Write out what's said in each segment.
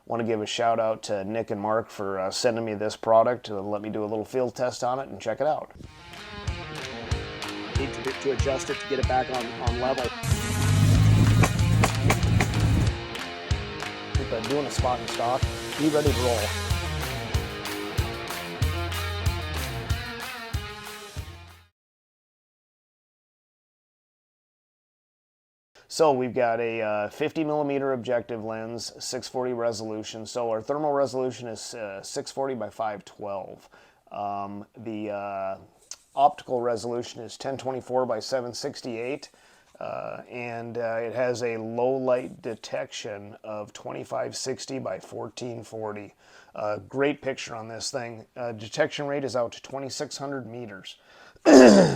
Want to give a shout out to Nick and Mark for sending me this product to let me do a little field test on it and check it out. Need to adjust it to get it back on level. Keep doing a spot and stock. Be ready to roll. So we've got a 50 millimeter objective lens, 640 resolution. So our thermal resolution is 640 by 512. The optical resolution is 1024 by 768. And it has a low light detection of 2560 by 1440. Great picture on this thing. Detection rate is out to 2,600 meters.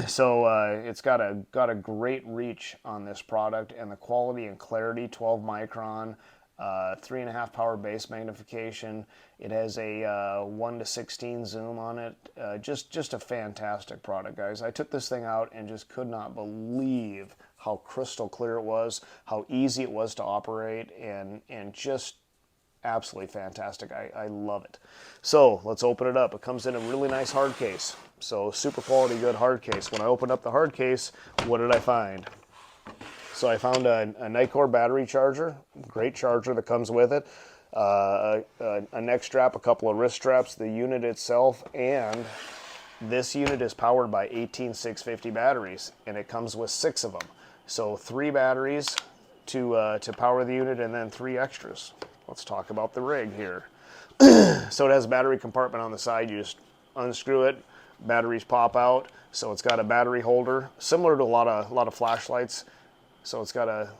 So it's got a great reach on this product, and the quality and clarity, 12 micron, 3.5 power base magnification. It has a 1:16 zoom on it. Just a fantastic product, guys. I took this thing out and just could not believe how crystal clear it was, how easy it was to operate, and just absolutely fantastic. I love it. So let's open it up. It comes in a really nice hard case. So super quality, good hard case. When I opened up the hard case, what did I find? So I found a Nikkor battery charger, great charger that comes with it, a neck strap, a couple of wrist straps, the unit itself, and this unit is powered by 18650 batteries, and it comes with 6 of them. So 3 batteries to power the unit, and then 3 extras. Let's talk about the rig here. So it has a battery compartment on the side. You just unscrew it, batteries pop out. So it's got a battery holder, similar to a lot of flashlights. So it's got a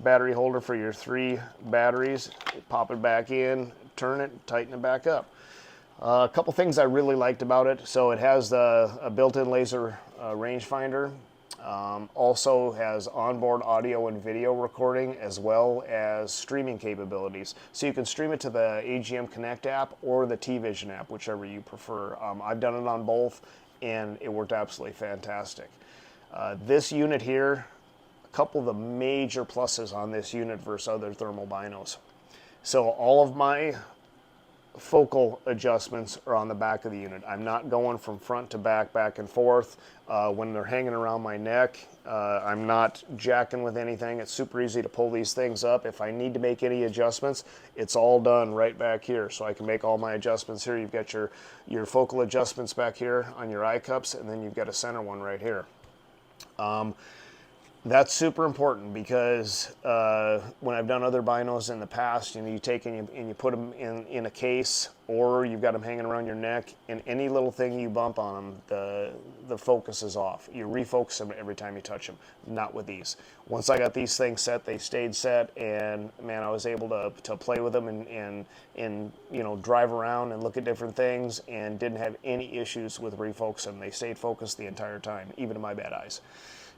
battery holder for your 3 batteries. Pop it back in, turn it, tighten it back up. A couple things I really liked about it. So it has a built-in laser rangefinder. Also has onboard audio and video recording, as well as streaming capabilities. So you can stream it to the AGM Connect app or the T-Vision app, whichever you prefer. I've done it on both, and it worked absolutely fantastic. This unit here, a couple of the major pluses on this unit versus other thermal binos. So all of my focal adjustments are on the back of the unit. I'm not going from front to back and forth. When they're hanging around my neck, I'm not jacking with anything. It's super easy to pull these things up. If I need to make any adjustments, it's all done right back here. So I can make all my adjustments here. You've got your focal adjustments back here on your eye cups, and then you've got a center one right here. That's super important because when I've done other binos in the past, you take and you put them in a case, or you've got them hanging around your neck, and any little thing you bump on them, the focus is off. You refocus them every time you touch them. Not with these. Once I got these things set, they stayed set, and man, I was able to play with them and drive around and look at different things, and didn't have any issues with refocusing. They stayed focused the entire time, even in my bad eyes.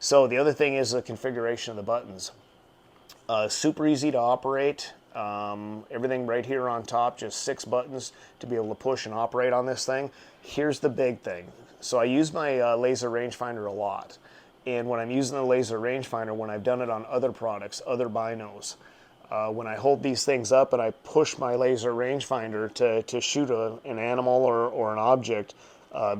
So the other thing is the configuration of the buttons. Super easy to operate. Everything right here on top, just 6 buttons to be able to push and operate on this thing. Here's the big thing. So I use my laser rangefinder a lot. And when I'm using the laser rangefinder, when I've done it on other products, other binos, when I hold these things up and I push my laser rangefinder to shoot an animal or an object,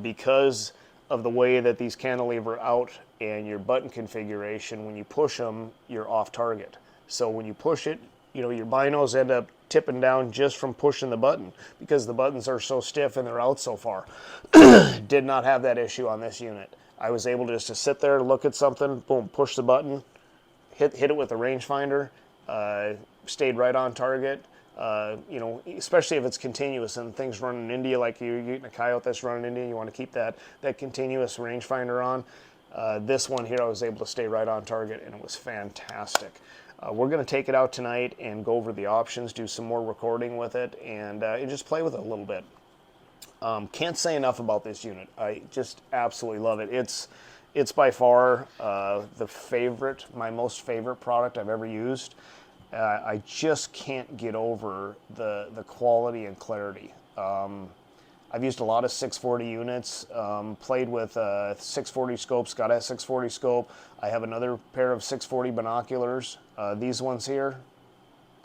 because of the way that these cantilever out and your button configuration, when you push them, you're off target. So when you push it, your binos end up tipping down just from pushing the button because the buttons are so stiff and they're out so far. Did not have that issue on this unit. I was able just to sit there, look at something, boom, push the button, hit it with the rangefinder, stayed right on target. Especially if it's continuous and things run in India, like you're eating a coyote that's running in India, you want to keep that continuous rangefinder on. This one here, I was able to stay right on target, and it was fantastic. We're going to take it out tonight and go over the options, do some more recording with it, and just play with it a little bit. Can't say enough about this unit. I just absolutely love it. It's by far my most favorite product I've ever used. I just can't get over the quality and clarity. I've used a lot of 640 units, played with 640 scopes, got a 640 scope. I have another pair of 640 binoculars. These ones here,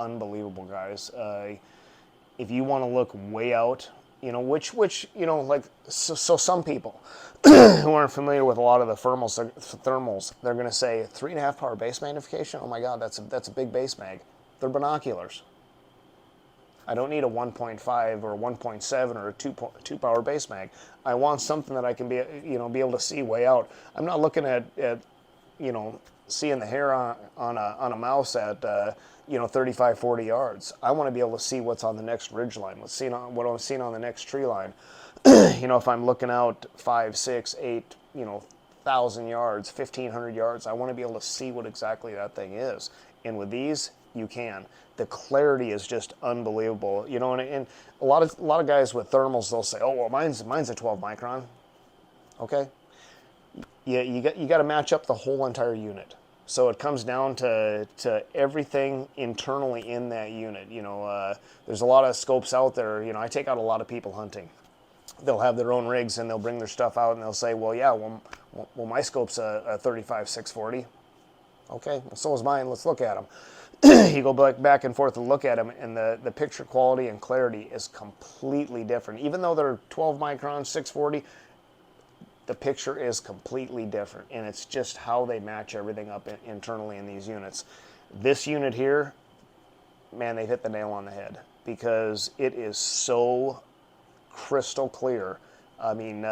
unbelievable, guys. If you want to look way out, you know, which you know, like, so some people who aren't familiar with a lot of the thermals, they're going to say 3.5 power base magnification. Oh my God, that's a big base mag. They're binoculars. I don't need a 1.5 or 1.7 or a 2 power base mag. I want something that I can be, you know, be able to see way out. I'm not looking at you know, seeing the hair on a mouse at you know, 35, 40 yards. I want to be able to see what's on the next ridge line, what I'm seeing on the next tree line. You know, if I'm looking out 5, 6, 8, you know, 1,000 yards, 1,500 yards, I want to be able to see what exactly that thing is. And with these, you can. The clarity is just unbelievable. You know, and a lot of guys with thermals, they'll say, "Oh, well, mine's a 12 micron." Okay, yeah, you got to match up the whole entire unit. So it comes down to everything internally in that unit. You know, there's a lot of scopes out there. You know, I take out a lot of people hunting. They'll have their own rigs and they'll bring their stuff out and they'll say, well, yeah, well my scope's a 35-640. Okay, well, so is mine. Let's look at them. You go back and forth and look at them, and the picture quality and clarity is completely different. Even though they're 12 microns, 640, the picture is completely different, and it's just how they match everything up internally in these units. This unit here, man, they hit the nail on the head because it is so crystal clear. I mean,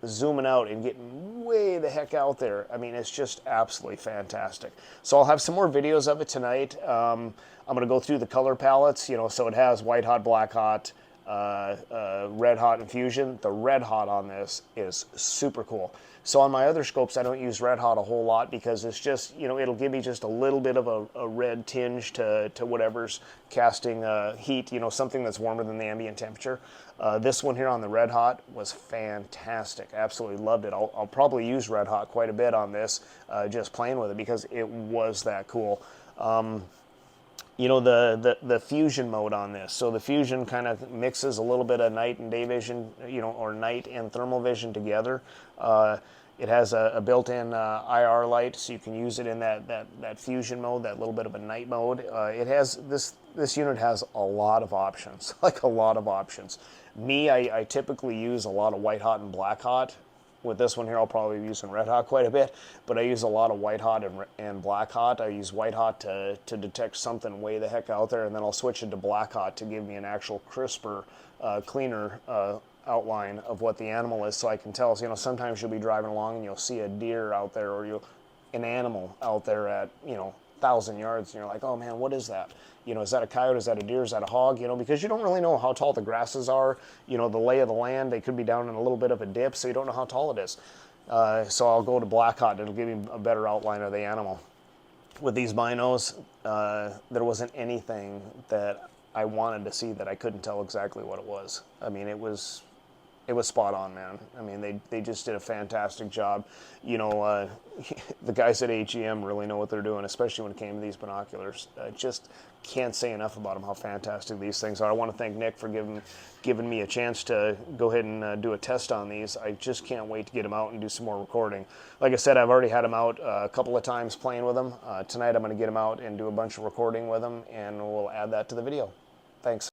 zooming out and getting way the heck out there. I mean, it's just absolutely fantastic. So I'll have some more videos of it tonight. I'm going to go through the color palettes, you know, so it has white hot, black hot, red hot, and fusion. The red hot on this is super cool. So on my other scopes, I don't use red hot a whole lot because it's just, you know, it'll give me just a little bit of a red tinge to whatever's casting heat, you know, something that's warmer than the ambient temperature. This one here on the red hot was fantastic. Absolutely loved it. I'll probably use red hot quite a bit on this, just playing with it because it was that cool. You know, the fusion mode on this. So the fusion kind of mixes a little bit of night and day vision, you know, or night and thermal vision together. It has a built-in IR light, so you can use it in that fusion mode, that little bit of a night mode. It has this unit has a lot of options, like a lot of options. Me, I typically use a lot of white hot and black hot. With this one here, I'll probably be using red hot quite a bit, but I use a lot of white hot and black hot. I use white hot to detect something way the heck out there, and then I'll switch it to black hot to give me an actual crisper, cleaner outline of what the animal is, so I can tell. So, you know, sometimes you'll be driving along and you'll see a deer out there, or an animal out there at, you know, 1,000 yards, and you're like, oh man, what is that? You know, is that a coyote? Is that a deer? Is that a hog? You know, because you don't really know how tall the grasses are. You know, the lay of the land. They could be down in a little bit of a dip, so you don't know how tall it is. So I'll go to black hot. It'll give me a better outline of the animal. With these binos, there wasn't anything that I wanted to see that I couldn't tell exactly what it was. I mean, it was spot on, man. I mean, they just did a fantastic job. You know, the guys at AGM really know what they're doing, especially when it came to these binoculars. Just can't say enough about them, how fantastic these things are. I want to thank Nick for giving me a chance to go ahead and do a test on these. I just can't wait to get them out and do some more recording. Like I said, I've already had them out a couple of times playing with them. Tonight I'm going to get them out and do a bunch of recording with them, and we'll add that to the video. Thanks.